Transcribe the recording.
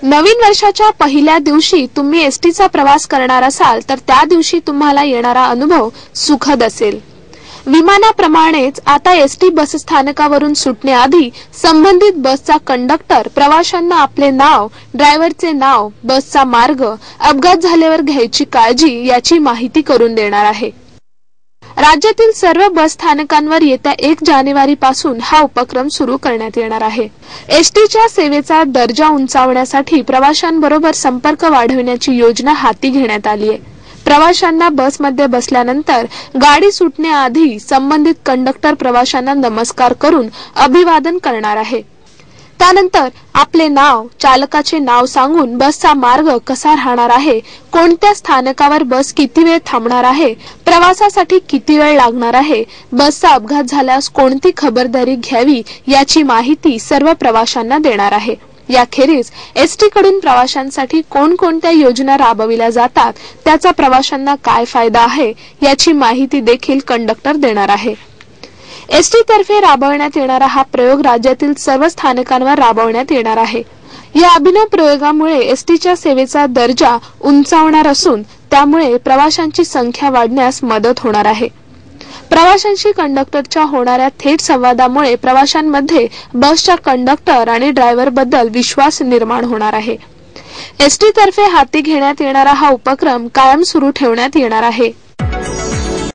नवीन वर्षाच्या पहिल्या दिवशी तुम्ही एसटीचा प्रवास करणार असाल तर त्या दिवशी तुम्हाला येणारा अनुभव सुखद असेल। विमानाप्रमाणेच आता एसटी बसस्थानकावरून सुटण्याआधी संबंधित बसचा कंडक्टर प्रवाशांना आपले नाव, ड्रायव्हरचे नाव, बसचा मार्ग, अपघात झाल्यावर घ्यायची काळजी याची माहिती करून देणार आहे। राज्यातील सर्व बस स्थानकांवर येत्या 1 जानेवारीपासून हा उपक्रम सुरू करण्यात येणार आहे। एसटीच्या सेवेचा दर्जा उंचावण्यासाठी प्रवाशांबरोबर संपर्क वाढवण्याची योजना हाती घेण्यात आली आहे। प्रवाशांना बसमध्ये बसल्यानंतर गाडी सुटण्याआधी संबंधित कंडक्टर प्रवाशांना नमस्कार करून अभिवादन करणार आहे। त्यानंतर आपले नाव, चालकाचे नाव सांगून बसचा मार्ग कसा राहणार आहे, कोणत्या स्थानकावर बस किती वेळ थांबणार आहे, प्रवासासाठी किती वेळ लागणार आहे, बसचा अपघात झाल्यास कोणती खबरदारी घ्यावी याची माहिती सर्व प्रवाशांना देणार आहे। याखेरीज एसटी कडून प्रवाशांसाठी कोणकोणत्या योजना राबविल्या जातात, त्याचा प्रवाशांना काय फायदा आहे याची माहिती देखील कंडक्टर देणार आहे। एसटी तर्फे राबवण्यात येणारा हा प्रयोग राज्यातील सर्व स्थानकांवर राबवण्यात येणार आहे। या अभिनव प्रयोगामुळे एसटीच्या सेवेचा दर्जा उंचावणार असून त्यामुळे प्रवाशांची संख्या वाढण्यास मदत होणार आहे। प्रवाशांशी कंडक्टरच्या होणाऱ्या थेट संवादामुळे प्रवाशांमध्ये बसच्या कंडक्टर आणि ड्रायव्हर बद्दल विश्वास निर्माण होणार आहे। एसटी तर्फे हाती घेण्यात येणारा हा उपक्रम कायम सुरू ठेवण्यात येणार आहे।